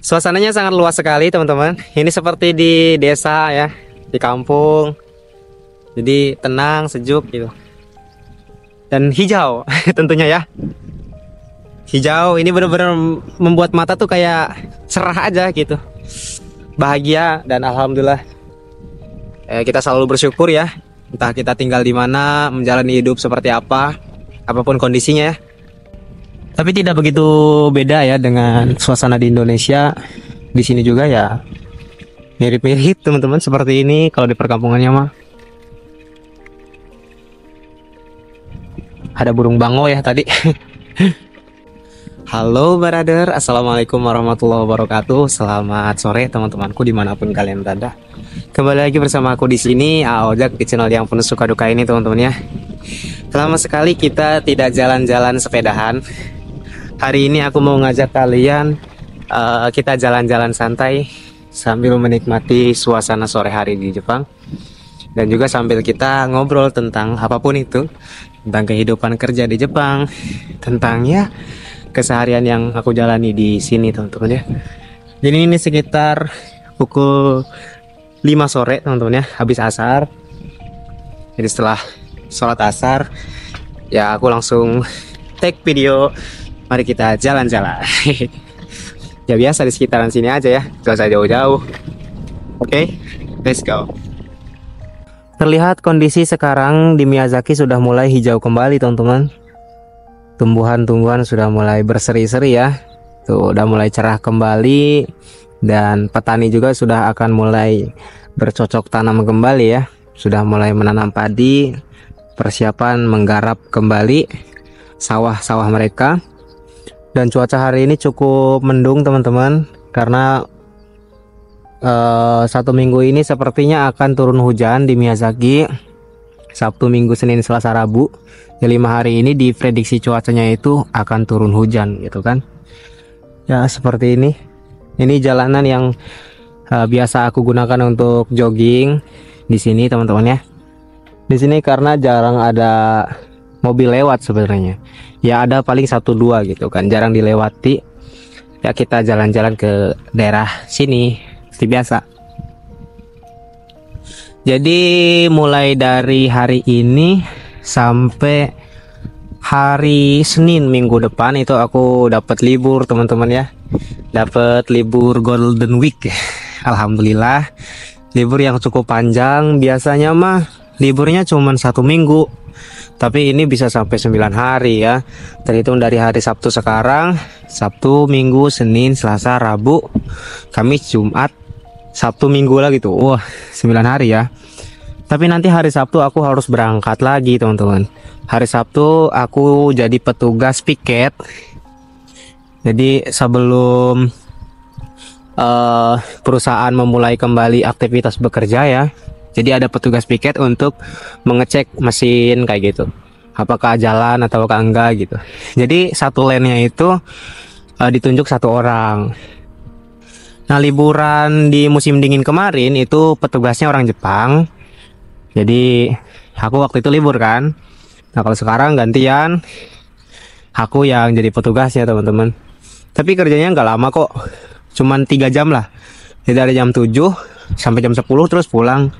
Suasananya sangat luas sekali teman-teman. Ini seperti di desa ya, di kampung. Jadi tenang, sejuk gitu. Dan hijau tentunya ya. Hijau ini benar-benar membuat mata tuh kayak cerah aja gitu. Bahagia dan alhamdulillah. Kita selalu bersyukur ya. Entah kita tinggal di mana, menjalani hidup seperti apa, apapun kondisinya ya. Tapi tidak begitu beda ya dengan suasana di Indonesia. Di sini juga ya mirip-mirip teman-teman seperti ini kalau di perkampungannya mah. Ada burung bango ya tadi. Halo brother, assalamualaikum warahmatullahi wabarakatuh. Selamat sore teman-temanku dimanapun kalian berada. Kembali lagi bersama aku di sini, Aojak, di channel yang penuh suka duka ini teman-teman ya. Lama sekali kita tidak jalan-jalan sepedahan. Hari ini aku mau ngajak kalian kita jalan-jalan santai sambil menikmati suasana sore hari di Jepang. Dan juga sambil kita ngobrol tentang apapun itu, tentang kehidupan kerja di Jepang, tentang ya keseharian yang aku jalani di sini teman-teman ya. Jadi ini sekitar pukul 5 sore teman-teman ya, habis asar. Jadi setelah sholat asar ya aku langsung take video. Mari kita jalan-jalan. Ya biasa di sekitaran sini aja ya, gak usah jauh-jauh. Oke, let's go. Terlihat kondisi sekarang di Miyazaki sudah mulai hijau kembali teman-teman. Tumbuhan-tumbuhan sudah mulai berseri-seri ya. Tuh udah mulai cerah kembali. Dan petani juga sudah akan mulai bercocok tanam kembali ya. Sudah mulai menanam padi, persiapan menggarap kembali sawah-sawah mereka. Dan cuaca hari ini cukup mendung teman-teman, karena satu minggu ini sepertinya akan turun hujan di Miyazaki. Sabtu, Minggu, Senin, Selasa, Rabu. Ya 5 hari ini diprediksi cuacanya itu akan turun hujan gitu kan. Ya seperti ini. Ini jalanan yang biasa aku gunakan untuk jogging di sini teman-teman ya. Di sini karena jarang ada mobil lewat sebenarnya. Ya ada paling 1-2 gitu kan, jarang dilewati. Ya kita jalan-jalan ke daerah sini seperti biasa. Jadi mulai dari hari ini sampai hari Senin minggu depan itu aku dapat libur teman-teman ya. Dapat libur Golden Week. Alhamdulillah. Libur yang cukup panjang. Biasanya mah liburnya cuma 1 minggu. Tapi ini bisa sampai 9 hari ya. Terhitung dari hari Sabtu sekarang, Sabtu, Minggu, Senin, Selasa, Rabu, Kamis, Jumat, Sabtu, Minggu lagi tuh. Wah, 9 hari ya. Tapi nanti hari Sabtu aku harus berangkat lagi teman-teman. Hari Sabtu aku jadi petugas piket. Jadi sebelum perusahaan memulai kembali aktivitas bekerja ya. Jadi ada petugas piket untuk mengecek mesin kayak gitu. Apakah jalan atau enggak gitu. Jadi satu lane-nya itu ditunjuk 1 orang. Nah, liburan di musim dingin kemarin itu petugasnya orang Jepang. Jadi aku waktu itu libur kan. Nah, kalau sekarang gantian aku yang jadi petugasnya teman-teman. Tapi kerjanya nggak lama kok. Cuman 3 jam lah. Jadi dari jam 7 sampai jam 10 terus pulang.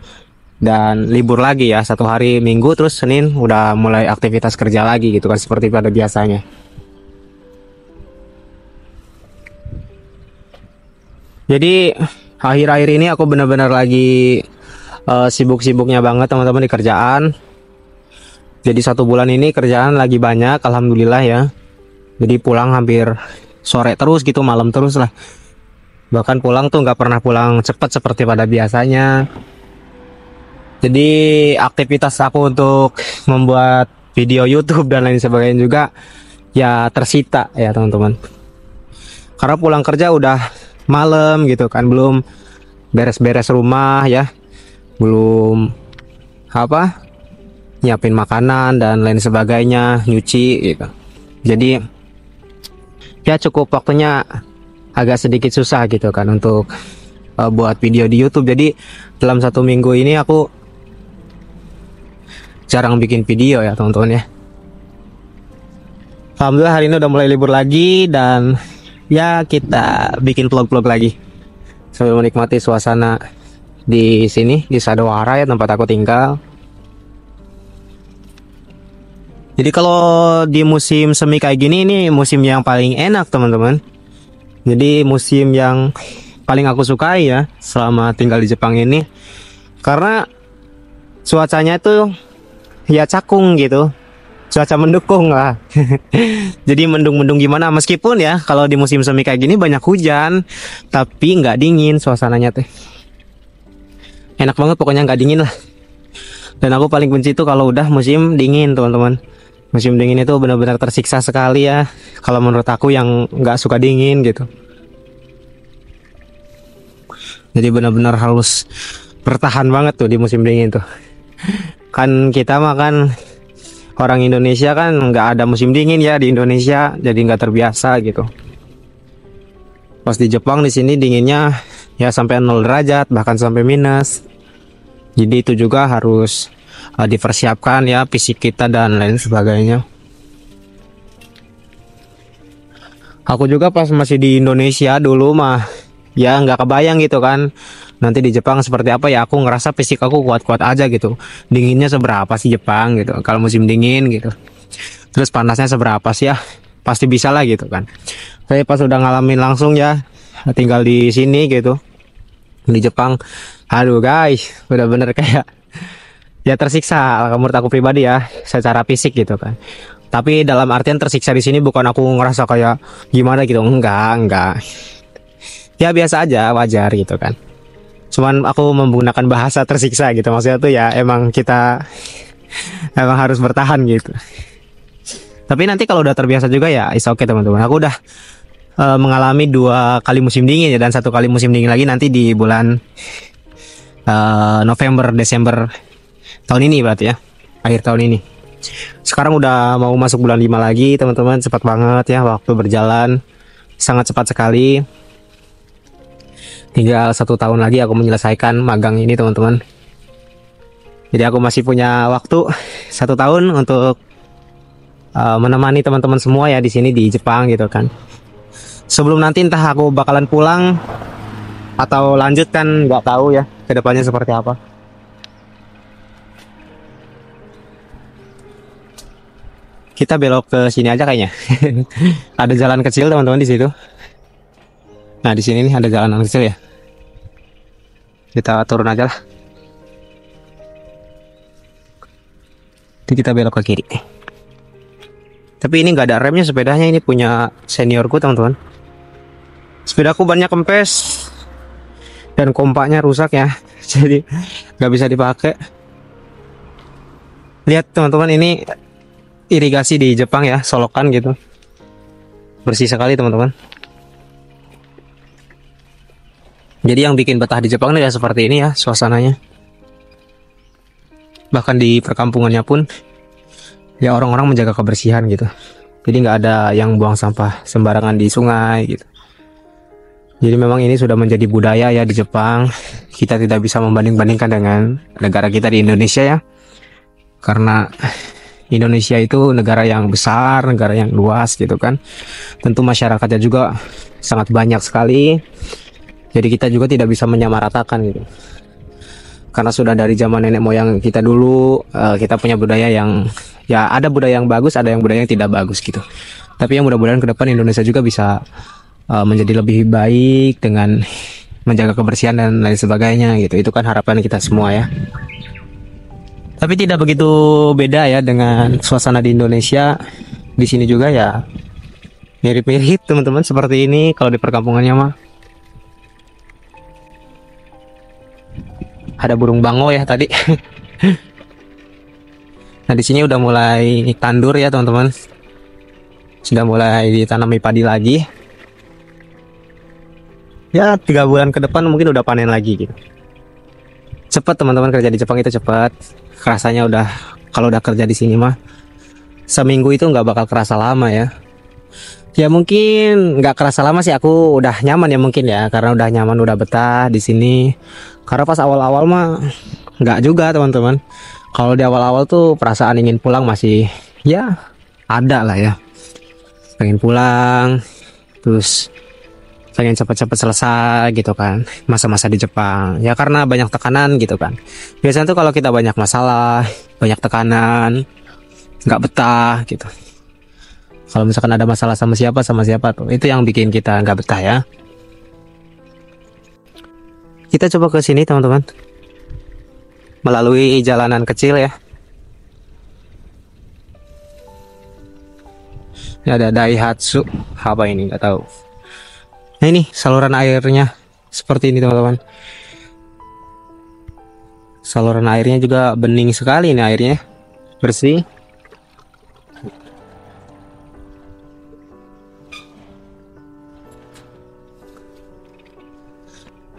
Dan libur lagi ya, 1 hari Minggu, terus Senin udah mulai aktivitas kerja lagi gitu kan, seperti pada biasanya. Jadi akhir-akhir ini aku benar-benar lagi sibuk-sibuknya banget teman-teman di kerjaan. Jadi 1 bulan ini kerjaan lagi banyak, alhamdulillah ya. Jadi pulang hampir sore terus gitu, malam terus lah. Bahkan pulang tuh nggak pernah pulang cepat seperti pada biasanya. Jadi aktivitas aku untuk membuat video YouTube dan lain sebagainya juga ya tersita ya teman-teman. Karena pulang kerja udah malam gitu kan, belum beres-beres rumah ya, belum nyiapin makanan dan lain sebagainya, nyuci gitu. Jadi ya cukup waktunya agak sedikit susah gitu kan untuk buat video di YouTube. Jadi dalam 1 minggu ini aku jarang bikin video ya teman-teman ya. Alhamdulillah hari ini udah mulai libur lagi dan ya kita bikin vlog-vlog lagi sambil menikmati suasana di sini di Sadowara ya, tempat aku tinggal. Jadi kalau di musim semi kayak gini, ini musim yang paling enak teman-teman. Jadi musim yang paling aku sukai ya selama tinggal di Jepang ini, karena cuacanya itu ya cakung gitu, cuaca mendukung lah. Jadi mendung-mendung gimana, meskipun ya kalau di musim semi kayak gini banyak hujan, tapi nggak dingin suasananya teh. Enak banget pokoknya, nggak dingin lah. Dan aku paling benci itu kalau udah musim dingin teman-teman. Musim dingin itu benar-benar tersiksa sekali ya, kalau menurut aku yang nggak suka dingin gitu. Jadi benar-benar harus bertahan banget tuh di musim dingin tuh. Kan kita mah kan orang Indonesia kan nggak ada musim dingin ya di Indonesia, jadi nggak terbiasa gitu. Pas di Jepang di sini dinginnya ya sampai 0 derajat, bahkan sampai minus. Jadi itu juga harus dipersiapkan ya fisik kita dan lain sebagainya. Aku juga pas masih di Indonesia dulu mah ya nggak kebayang gitu kan nanti di Jepang seperti apa ya. Aku ngerasa fisik aku kuat-kuat aja gitu. Dinginnya seberapa sih Jepang gitu kalau musim dingin gitu. Terus panasnya seberapa sih ya, pasti bisa lah gitu kan. Saya pas udah ngalamin langsung ya, tinggal di sini gitu di Jepang, aduh guys, bener-bener kayak ya tersiksa menurut aku pribadi ya secara fisik gitu kan. Tapi dalam artian tersiksa di sini bukan aku ngerasa kayak gimana gitu, enggak. Ya biasa aja, wajar gitu kan. Cuman aku menggunakan bahasa tersiksa gitu, maksudnya tuh ya emang kita emang harus bertahan gitu. Tapi nanti kalau udah terbiasa juga ya is okay teman-teman. Aku udah mengalami 2 kali musim dingin ya, dan 1 kali musim dingin lagi nanti di bulan November Desember tahun ini berarti ya, akhir tahun ini. Sekarang udah mau masuk bulan 5 lagi teman-teman, cepat banget ya waktu berjalan, sangat cepat sekali. Tinggal 1 tahun lagi aku menyelesaikan magang ini teman-teman. Jadi aku masih punya waktu 1 tahun untuk menemani teman-teman semua ya di sini di Jepang gitu kan. Sebelum nanti entah aku bakalan pulang atau lanjut kan nggak tahu ya kedepannya seperti apa. Kita belok ke sini aja kayaknya. Ada jalan kecil teman-teman di situ. Nah di sini nih ada jalanan kecil ya. Kita turun aja lah. Jadi kita belok ke kiri. Tapi ini nggak ada remnya sepedanya, ini punya seniorku teman-teman. Sepedaku banyak kempes dan kompaknya rusak ya, jadi nggak bisa dipakai. Lihat teman-teman, ini irigasi di Jepang ya, solokan gitu, bersih sekali teman-teman. Jadi yang bikin betah di Jepang ini ya seperti ini ya suasananya. Bahkan di perkampungannya pun ya orang-orang menjaga kebersihan gitu. Jadi nggak ada yang buang sampah sembarangan di sungai gitu. Jadi memang ini sudah menjadi budaya ya di Jepang. Kita tidak bisa membanding-bandingkan dengan negara kita di Indonesia ya, karena Indonesia itu negara yang besar, negara yang luas gitu kan. Tentu masyarakatnya juga sangat banyak sekali. Jadi kita juga tidak bisa menyamaratakan gitu. Karena sudah dari zaman nenek moyang kita dulu, kita punya budaya yang ya ada budaya yang bagus, ada yang budaya yang tidak bagus gitu. Tapi yang mudah-mudahan ke depan Indonesia juga bisa menjadi lebih baik dengan menjaga kebersihan dan lain sebagainya gitu. Itu kan harapan kita semua ya. Tapi tidak begitu beda ya dengan suasana di Indonesia. Di sini juga ya mirip-mirip teman-teman seperti ini kalau di perkampungannya mah. Ada burung bango ya tadi. Nah di sini udah mulai tandur ya teman-teman. Sudah mulai ditanami padi lagi. Ya 3 bulan ke depan mungkin udah panen lagi gitu. Cepat teman-teman, kerja di Jepang itu cepat. Rasanya udah kalau udah kerja di sini mah seminggu itu nggak bakal kerasa lama ya. Ya mungkin nggak kerasa lama sih, aku udah nyaman ya mungkin ya, karena udah nyaman, udah betah di sini. Karena pas awal-awal mah nggak juga teman-teman. Kalau di awal-awal tuh perasaan ingin pulang masih ya ada lah ya, pengen pulang. Terus pengen cepat-cepat selesai gitu kan masa-masa di Jepang ya, karena banyak tekanan gitu kan. Biasanya tuh kalau kita banyak masalah, banyak tekanan, nggak betah gitu. Kalau misalkan ada masalah sama siapa tuh, itu yang bikin kita nggak betah ya. Kita coba ke sini teman-teman, melalui jalanan kecil ya. Ini ada Daihatsu, apa ini nggak tahu. Nah ini saluran airnya seperti ini teman-teman. Saluran airnya juga bening sekali, ini airnya bersih.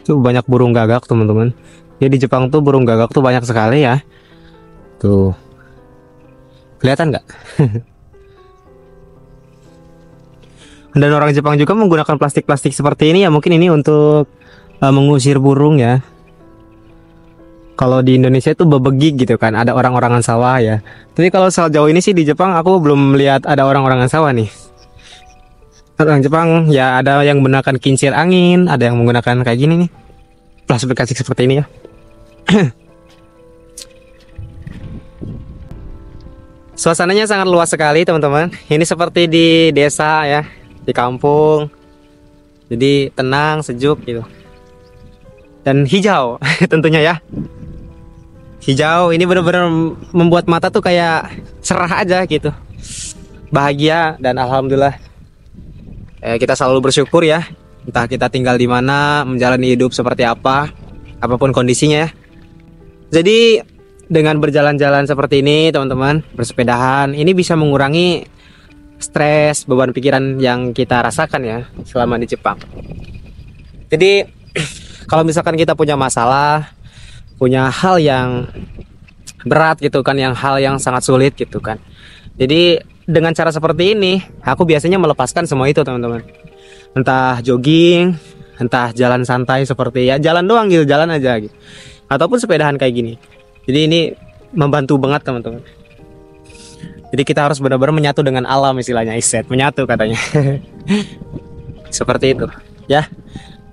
Tuh banyak burung gagak teman-teman. Ya di Jepang tuh burung gagak tuh banyak sekali ya. Tuh. Kelihatan nggak? Dan orang Jepang juga menggunakan plastik-plastik seperti ini ya, mungkin ini untuk mengusir burung ya. Kalau di Indonesia itu bebegik gitu kan, ada orang-orangan sawah ya. Tapi kalau sejauh ini sih di Jepang aku belum melihat ada orang-orangan sawah nih. Orang Jepang ya ada yang menggunakan kincir angin, ada yang menggunakan kayak gini nih, plastik seperti ini ya. Suasananya sangat luas sekali teman-teman. Ini seperti di desa ya, di kampung. Jadi tenang, sejuk gitu. Dan hijau tentunya ya. Hijau ini benar-benar membuat mata tuh kayak cerah aja gitu. Bahagia dan alhamdulillah. Kita selalu bersyukur ya, entah kita tinggal di mana, menjalani hidup seperti apa, apapun kondisinya ya. Jadi dengan berjalan-jalan seperti ini teman-teman, bersepedahan, ini bisa mengurangi stres, beban pikiran yang kita rasakan ya selama di Jepang. Jadi kalau misalkan kita punya masalah, punya hal yang berat gitu kan, hal yang sangat sulit gitu kan. Jadi dengan cara seperti ini, aku biasanya melepaskan semua itu teman-teman. Entah jogging, entah jalan santai seperti ya jalan doang gitu, jalan aja gitu. Ataupun sepedahan kayak gini. Jadi ini membantu banget teman-teman. Jadi kita harus benar-benar menyatu dengan alam, istilahnya Iset, menyatu katanya. Seperti itu ya.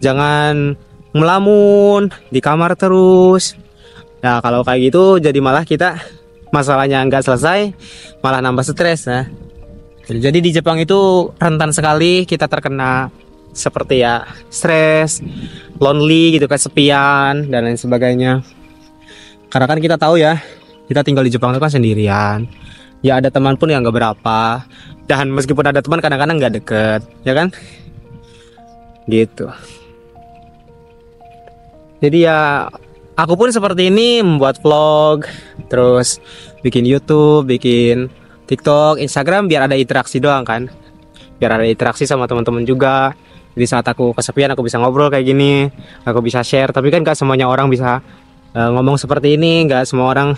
Jangan melamun di kamar terus. Nah kalau kayak gitu jadi malah kita masalahnya nggak selesai, malah nambah stres ya. Jadi di Jepang itu rentan sekali kita terkena seperti ya stres, lonely gitu, kesepian dan lain sebagainya. Karena kan kita tahu ya, kita tinggal di Jepang itu kan sendirian. Ya ada teman pun yang nggak berapa. Dan meskipun ada teman kadang-kadang nggak deket, ya kan? Gitu. Jadi ya aku pun seperti ini, membuat vlog, terus bikin YouTube, bikin TikTok, Instagram biar ada interaksi doang kan. Biar ada interaksi sama teman-teman juga. Jadi saat aku kesepian aku bisa ngobrol kayak gini, aku bisa share. Tapi kan gak semuanya orang bisa ngomong seperti ini, gak semua orang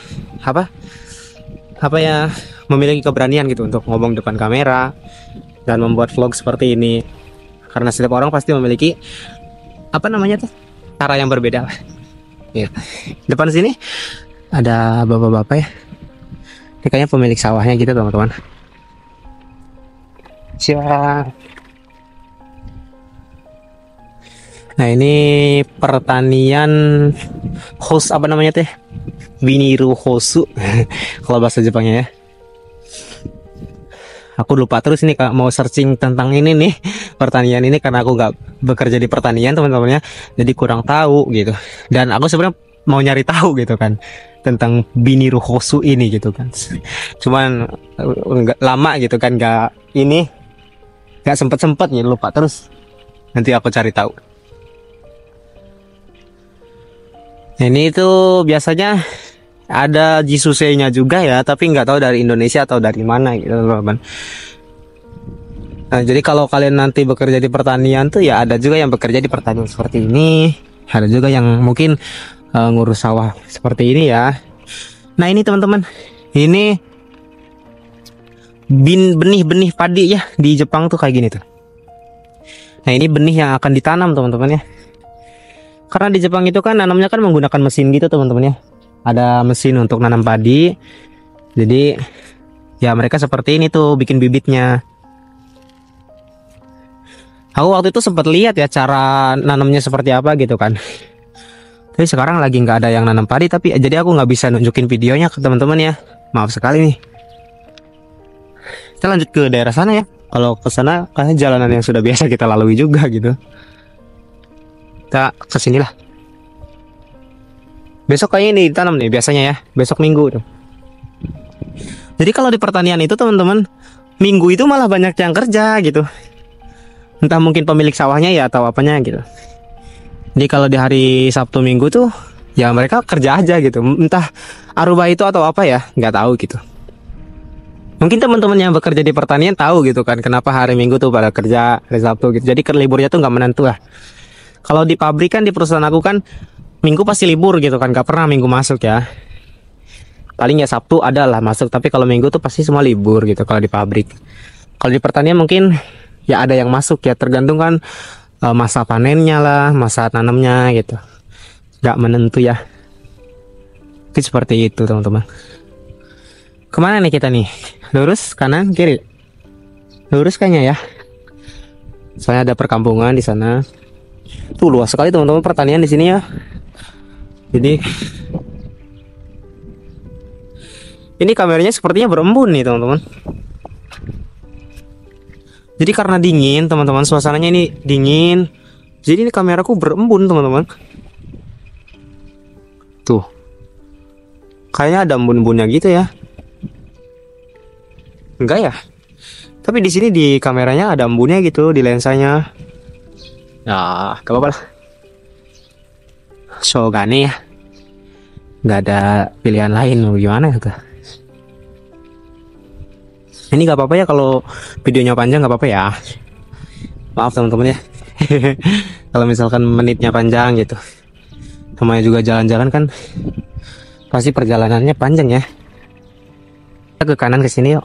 apa ya memiliki keberanian gitu untuk ngomong depan kamera dan membuat vlog seperti ini. Karena setiap orang pasti memiliki apa namanya tuh, cara yang berbeda. Ya. Depan sini ada bapak-bapak ya. Ini kayaknya pemilik sawahnya gitu teman-teman. Siap. Nah ini pertanian host apa namanya teh? Biniru hosu kalau bahasa Jepangnya ya. Aku lupa terus ini kalau mau searching tentang ini nih, pertanian ini, karena aku nggak bekerja di pertanian teman-temannya, jadi kurang tahu gitu. Dan aku sebenarnya mau nyari tahu gitu kan tentang Biniru Hosu ini gitu kan. Cuman nggak lama gitu kan, nggak sempet ya, lupa terus. Nanti aku cari tahu. Ini tuh biasanya ada Jisusei-nya juga ya, tapi nggak tahu dari Indonesia atau dari mana gitu teman-teman. Nah, jadi kalau kalian nanti bekerja di pertanian tuh ya ada juga yang bekerja di pertanian seperti ini, ada juga yang mungkin ngurus sawah seperti ini ya. Nah ini teman-teman, ini benih-benih padi ya di Jepang tuh kayak gini tuh. Nah ini benih yang akan ditanam teman-teman ya. Karena di Jepang itu kan nanamnya kan menggunakan mesin gitu teman-teman ya. Ada mesin untuk nanam padi. Jadi ya mereka seperti ini tuh bikin bibitnya. Aku waktu itu sempat lihat ya cara nanamnya seperti apa gitu kan. Tapi sekarang lagi nggak ada yang nanam padi, tapi jadi aku nggak bisa nunjukin videonya ke teman-teman ya. Maaf sekali nih. Kita lanjut ke daerah sana ya. Kalau ke sana kayaknya jalanan yang sudah biasa kita lalui juga gitu. Kita kesinilah. Besok kayaknya ini ditanam nih biasanya ya. Besok Minggu tuh. Jadi kalau di pertanian itu teman-teman, Minggu itu malah banyak yang kerja gitu. Entah mungkin pemilik sawahnya ya atau apanya gitu. Jadi kalau di hari Sabtu Minggu tuh ya mereka kerja aja gitu. Entah aruba itu atau apa ya, nggak tahu gitu. Mungkin teman-teman yang bekerja di pertanian tahu gitu kan kenapa hari Minggu tuh pada kerja, hari Sabtu gitu. Jadi liburnya tuh nggak menentu lah. Kalau di pabrik kan, di perusahaan aku kan Minggu pasti libur gitu kan, nggak pernah Minggu masuk ya. Paling ya Sabtu ada lah masuk, tapi kalau Minggu tuh pasti semua libur gitu kalau di pabrik. Kalau di pertanian mungkin ya ada yang masuk ya, tergantung kan masa panennya lah, masa tanamnya gitu. Nggak menentu ya. Itu seperti itu teman-teman. Kemana nih kita nih? Lurus, kanan, kiri? Lurus kayaknya ya. Soalnya ada perkampungan di sana. Tuh luas sekali teman-teman pertanian di sini ya. Jadi ini kameranya sepertinya berembun nih teman-teman. Jadi karena dingin teman-teman, suasananya ini dingin. Jadi ini kameraku berembun teman-teman. Tuh. Kayaknya ada embun-embunnya gitu ya. Enggak ya? Tapi di sini di kameranya ada embunnya gitu di lensanya. Nah, gak apa-apa lah. Shogane ya. Nggak ada pilihan lain mau gimana gitu. Ini nggak apa-apa ya kalau videonya panjang, nggak apa-apa ya. Maaf teman-teman ya. Kalau misalkan menitnya panjang gitu. Namanya juga jalan-jalan kan, pasti perjalanannya panjang ya. Kita ke kanan ke sini yuk.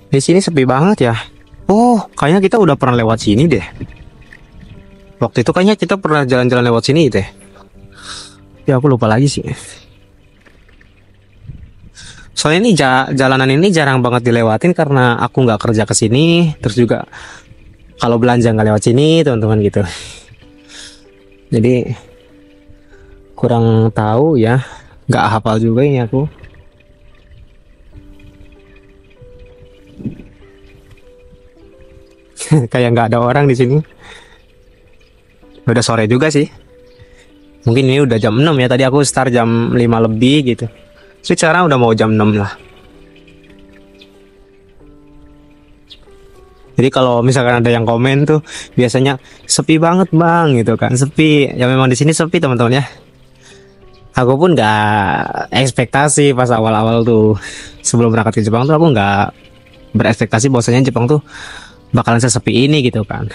Di sini sepi banget ya. Oh, kayaknya kita udah pernah lewat sini deh. Waktu itu kayaknya kita pernah jalan-jalan lewat sini deh. Ya aku lupa lagi sih. Soalnya ini jalanan ini jarang banget dilewatin karena aku nggak kerja ke sini. Terus juga kalau belanja nggak lewat sini teman-teman gitu. Jadi kurang tahu ya. Nggak hafal juga ini aku. Kayak nggak ada orang di sini. Udah sore juga sih. Mungkin ini udah jam 6 ya. Tadi aku start jam 5 lebih gitu. Sekarang udah mau jam 6 lah. Jadi kalau misalkan ada yang komen tuh biasanya sepi banget bang gitu kan. Sepi. Ya memang di sini sepi teman-teman ya. Aku pun nggak ekspektasi pas awal-awal tuh. Sebelum berangkat ke Jepang tuh aku nggak berekspektasi bahwasanya Jepang tuh bakalan sesepi ini gitu kan.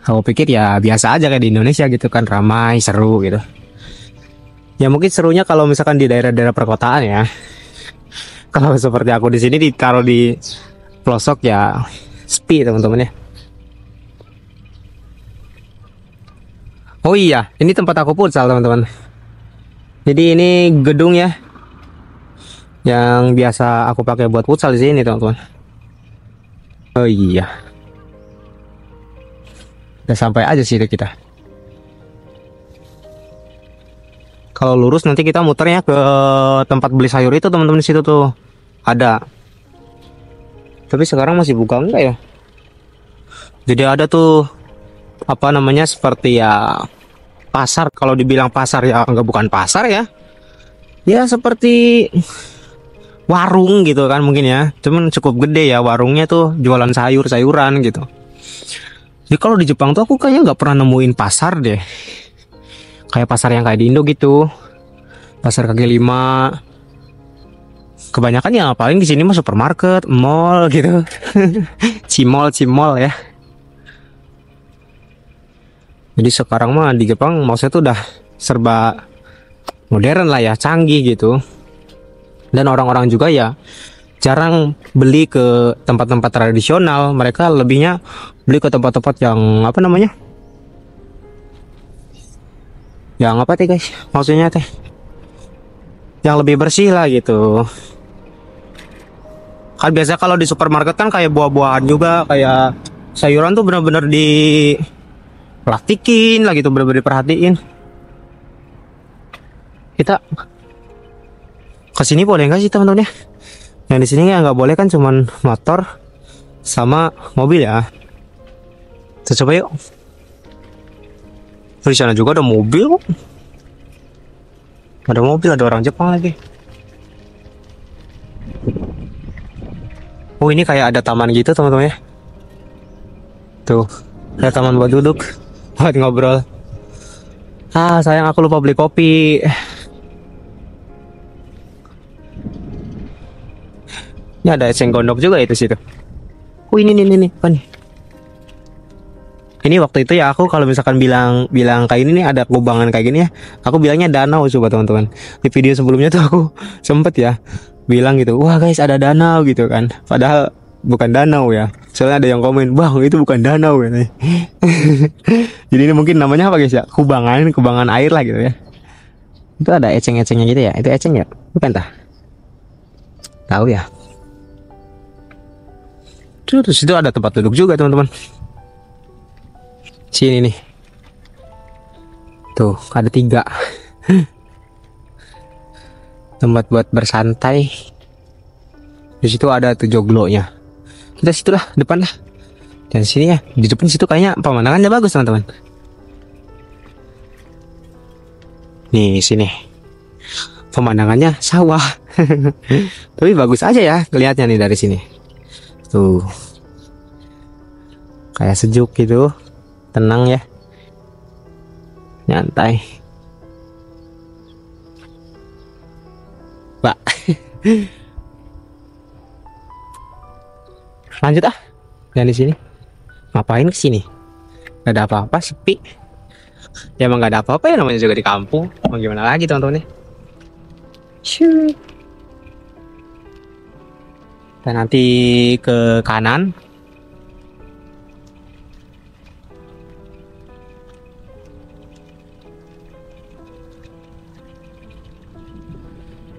Aku pikir ya biasa aja kayak di Indonesia gitu kan, ramai, seru gitu. Ya mungkin serunya kalau misalkan di daerah-daerah perkotaan ya. Kalau seperti aku di sini ditaruh di pelosok ya sepi teman-teman ya. Oh iya, ini tempat aku futsal teman-teman. Jadi ini gedung ya yang biasa aku pakai buat futsal di sini teman-teman. Oh iya. Udah sampai aja sih kita. Kalau lurus nanti kita muter ya ke tempat beli sayur itu teman-teman, di situ tuh ada. Tapi sekarang masih buka enggak ya? Jadi ada tuh apa namanya seperti ya pasar. Kalau dibilang pasar ya enggak, bukan pasar ya. Ya seperti warung gitu kan mungkin ya. Cuman cukup gede ya warungnya tuh, jualan sayur-sayuran gitu. Jadi kalau di Jepang tuh aku kayaknya nggak pernah nemuin pasar deh. Kayak pasar yang kayak di Indo gitu. Pasar kaki lima. Kebanyakan ya paling di sini mah supermarket, mall gitu. Cimol ya. Jadi sekarang mah di Jepang maksudnya tuh udah serba modern lah ya, canggih gitu. Dan orang-orang juga ya jarang beli ke tempat-tempat tradisional. Mereka lebihnya beli ke tempat-tempat yang apa namanya, yang apa teh guys, maksudnya teh yang lebih bersih lah gitu. Kan biasa kalau di supermarket kan kayak buah-buahan juga, kayak sayuran tuh bener-bener di plastikin lah gitu, bener-bener diperhatiin. Kita ke sini boleh nggak sih teman-teman ya? Yang di sini ya nggak boleh kan, cuman motor sama mobil ya. Kita coba yuk. Di sana juga ada mobil. Ada mobil, ada orang Jepang lagi. Oh, ini kayak ada taman gitu teman-teman ya. Tuh, ada taman buat duduk, buat ngobrol. Ah, sayang aku lupa beli kopi. Ini ada eceng gondok juga itu situ. Oh, ini apa nih? Ini waktu itu ya aku kalau misalkan bilang kayak ini nih ada kubangan kayak gini ya, aku bilangnya danau coba teman-teman. Di video sebelumnya tuh aku sempet ya bilang gitu, wah guys ada danau gitu kan. Padahal bukan danau ya. Soalnya ada yang komen, bang itu bukan danau ya. Jadi ini mungkin namanya apa guys ya? Kubangan air lah gitu ya. Itu ada eceng-ecengnya gitu ya. Itu eceng ya? Bukan tah? Tahu ya. Terus itu ada tempat duduk juga teman-teman. Sini nih. Tuh, ada 3. Tempat buat bersantai. Di situ ada tuh joglonya. Kita situ lah, depan lah. Dan sini ya, di depan situ kayaknya pemandangannya bagus teman-teman. Nih sini. Pemandangannya sawah. Tapi bagus aja ya kelihatannya nih dari sini. Tuh. Kayak sejuk gitu. Tenang ya, nyantai, Pak. Lanjut ah, jangan di sini. Ngapain ke sini? Gak ada apa-apa, sepi. Ya emang gak ada apa-apa ya, namanya juga di kampung. Mau gimana lagi teman-teman nih? Dan nanti ke kanan.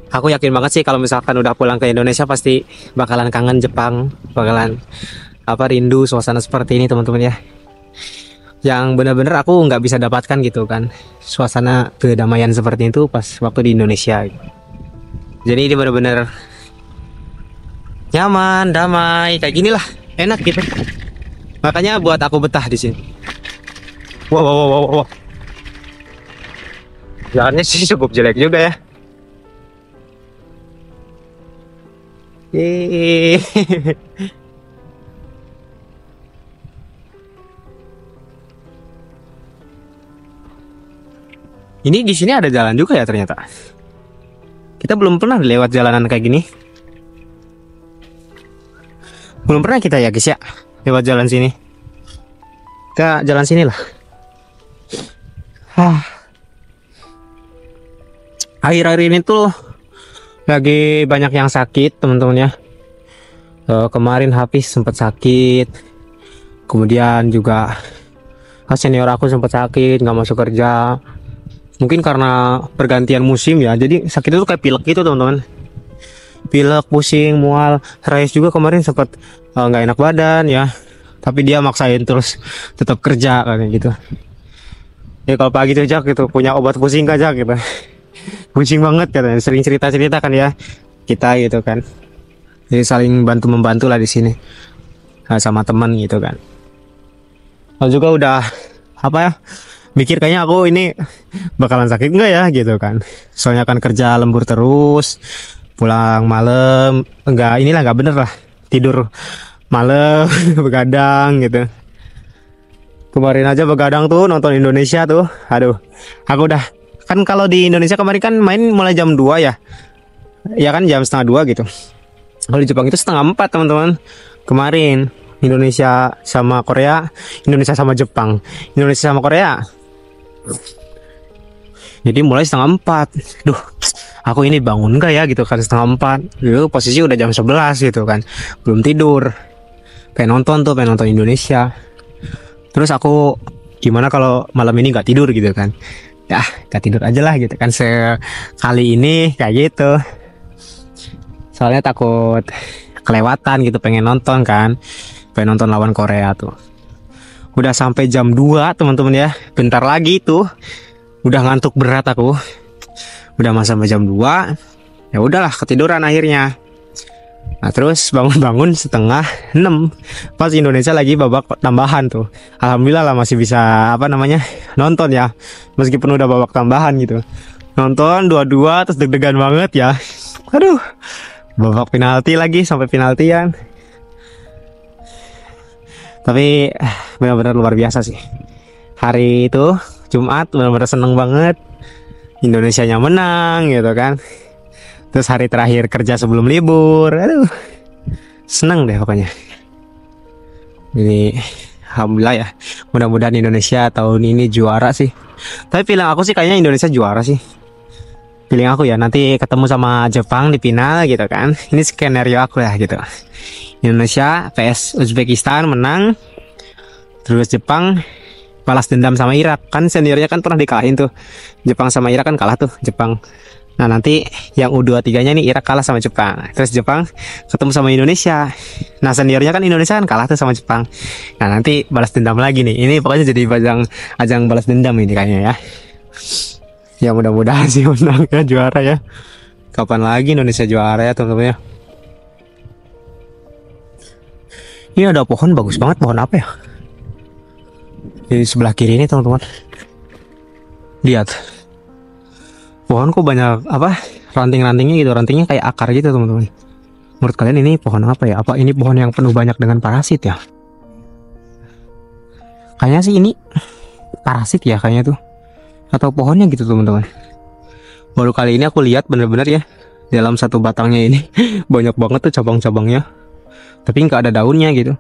Aku yakin banget sih kalau misalkan udah pulang ke Indonesia pasti bakalan kangen Jepang, bakalan rindu suasana seperti ini teman-teman ya. Yang bener-bener aku nggak bisa dapatkan gitu kan, suasana kedamaian seperti itu pas waktu di Indonesia. Jadi ini bener-bener nyaman, damai, kayak gini lah, enak gitu. Makanya buat aku betah di sini. Wow. Jalannya sih cukup jelek juga ya. Ini di sini ada jalan juga ya ternyata. Kita belum pernah lewat jalanan kayak gini. Belum pernah kita ya guys ya lewat jalan sini. Kita jalan sini lah. Akhir-akhir ini tuh lagi banyak yang sakit teman-teman ya. Kemarin Hafiz sempat sakit, kemudian juga senior aku sempat sakit, nggak masuk kerja. Mungkin karena pergantian musim ya, jadi sakit itu kayak pilek gitu teman-teman. Pilek, pusing, mual. Rais juga kemarin sempat nggak enak badan ya, tapi dia maksain terus tetap kerja kayak gitu. Ya kalau pagi tuh Jak gitu punya obat pusing gak Jak gitu. Pusing banget katanya, sering cerita-cerita kan ya kita gitu kan. Jadi saling bantu-membantu lah di sini sama teman gitu kan. Lalu juga udah mikir kayaknya aku ini bakalan sakit enggak ya gitu kan. Soalnya kan kerja lembur terus, pulang malam nggak bener lah, tidur malam begadang gitu. Kemarin aja begadang tuh nonton Indonesia tuh, aduh aku udah kan kalau di Indonesia kemarin kan main mulai jam 2 ya. Ya kan jam setengah 2 gitu. Kalau di Jepang itu setengah 4 teman-teman. Kemarin Indonesia sama Korea, Indonesia sama Jepang, Indonesia sama Korea. Jadi mulai setengah 4. Duh, aku ini bangun gak ya gitu kan setengah 4. Dulu posisi udah jam 11 gitu kan. Belum tidur. Pengen nonton Indonesia. Terus aku gimana kalau malam ini gak tidur gitu kan. Ya gak tidur aja lah gitu kan sekali ini kayak gitu. Soalnya takut kelewatan gitu, pengen nonton kan, pengen nonton lawan Korea tuh. Udah sampai jam 2 teman-teman ya, bentar lagi tuh udah ngantuk berat aku, udah masa sampai jam 2, ya udahlah ketiduran akhirnya. Nah terus bangun-bangun setengah 6 pas Indonesia lagi babak tambahan tuh. Alhamdulillah lah masih bisa nonton ya, meskipun udah babak tambahan gitu. Nonton 2-2 terus deg-degan banget ya. Aduh, babak penalti lagi, sampai penaltian. Tapi benar-benar luar biasa sih. Hari itu Jumat benar-benar seneng banget, Indonesianya menang gitu kan. Terus hari terakhir kerja sebelum libur, aduh seneng deh pokoknya. Jadi alhamdulillah ya, mudah-mudahan Indonesia tahun ini juara sih. Tapi feeling aku sih kayaknya Indonesia juara sih, feeling aku ya. Nanti ketemu sama Jepang di final gitu kan. Ini skenario aku ya gitu. Indonesia vs Uzbekistan menang, terus Jepang balas dendam sama Irak. Kan seniornya kan pernah dikalahin tuh, Jepang sama Irak kan kalah tuh Jepang. Nah nanti yang U23 nya nih Irak kalah sama Jepang, terus Jepang ketemu sama Indonesia. Nah seniornya kan Indonesia kan kalah tuh sama Jepang. Nah nanti balas dendam lagi nih. Ini pokoknya jadi ajang balas dendam ini kayaknya ya. Ya mudah-mudahan sih menang ya, juara ya. Kapan lagi Indonesia juara ya teman-teman ya. Ini ada pohon bagus banget, pohon apa ya? Di sebelah kiri ini teman-teman. Lihat. Pohon kok banyak ranting-rantingnya gitu, rantingnya kayak akar gitu teman-teman. Menurut kalian ini pohon apa ya? Apa ini pohon yang penuh banyak dengan parasit ya? Kayaknya sih ini parasit ya kayaknya tuh. Atau pohonnya gitu teman-teman. Baru kali ini aku lihat bener-bener ya, dalam satu batangnya ini banyak banget tuh cabang-cabangnya, tapi nggak ada daunnya gitu.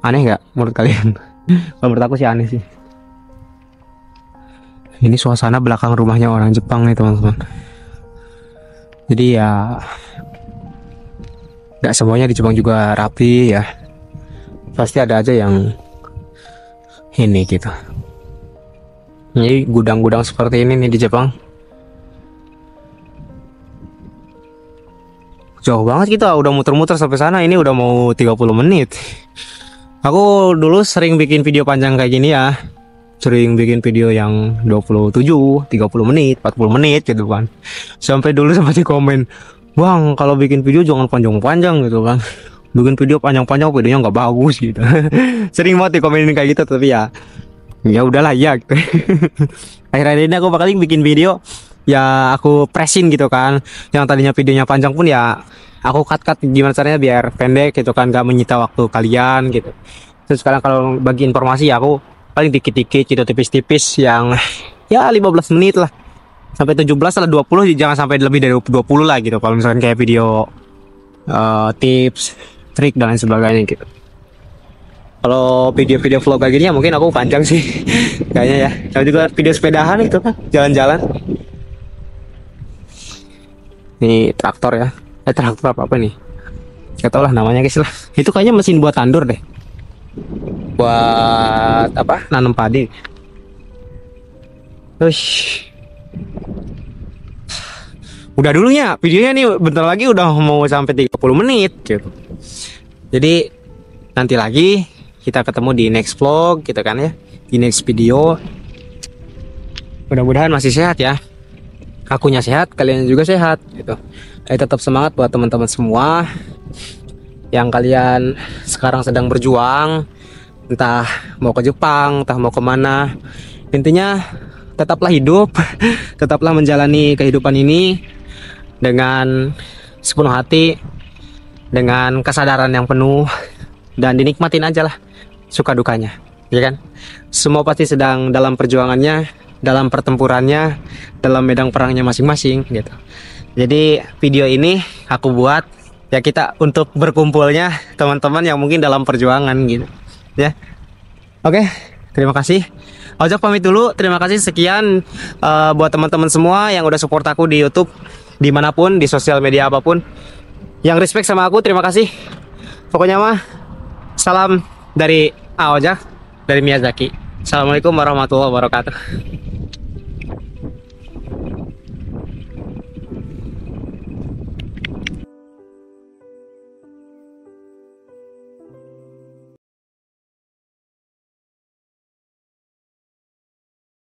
Aneh nggak menurut kalian? Kalau menurut aku sih aneh sih. Ini suasana belakang rumahnya orang Jepang nih teman-teman. Jadi ya nggak semuanya di Jepang juga rapi ya. Pasti ada aja yang ini gitu. Jadi gudang-gudang seperti ini nih di Jepang. Jauh banget kita, udah muter-muter sampai sana. Ini udah mau 30 menit. Aku dulu sering bikin video panjang kayak gini ya. Sering bikin video yang 27, 30 menit, 40 menit gitu kan. Sampai dulu sempat di komen, "Bang, kalau bikin video jangan panjang-panjang gitu kan. Bikin video panjang-panjang videonya nggak bagus gitu." Sering banget di komenin kayak gitu, tapi ya udahlah ya gitu. Akhir-akhir ini aku bakal bikin video ya aku presin gitu kan. Yang tadinya videonya panjang pun ya aku cut gimana caranya biar pendek gitu kan, gak menyita waktu kalian gitu. Terus sekarang kalau bagi informasi ya aku paling dikit-dikit gitu, tipis-tipis yang ya 15 menit lah, sampai 17 lah, 20 jangan sampai lebih dari 20 lah gitu. Kalau misalkan kayak video tips, trik dan lain sebagainya gitu. Kalau video-video vlog kayak gini ya mungkin aku panjang sih kayaknya ya. Kalau juga video sepedahan itu kan, jalan-jalan. Ini traktor ya, traktor apa nih, gak tau lah namanya guys lah. Itu kayaknya mesin buat tandur deh, buat nanam padi. Terus udah dulunya videonya nih, bentar lagi udah mau sampai 30 menit gitu. Jadi nanti lagi kita ketemu di next vlog gitu kan ya, di next video. Mudah-mudahan masih sehat ya, akunya sehat, kalian juga sehat gitu. Tetap semangat buat teman-teman semua yang kalian sekarang sedang berjuang, entah mau ke Jepang, entah mau kemana. Intinya tetaplah hidup, tetaplah menjalani kehidupan ini dengan sepenuh hati, dengan kesadaran yang penuh, dan dinikmatin aja lah suka dukanya, ya kan? Semua pasti sedang dalam perjuangannya, dalam pertempurannya, dalam medan perangnya masing-masing gitu. Jadi video ini aku buat ya kita untuk berkumpulnya teman-teman yang mungkin dalam perjuangan gitu ya. Oke, terima kasih. Ojak pamit dulu. Terima kasih sekian buat teman-teman semua yang udah support aku di YouTube, dimanapun, di sosial media apapun, yang respect sama aku. Terima kasih. Pokoknya mah salam dari Ojak, dari Miyazaki. Assalamualaikum warahmatullahi wabarakatuh.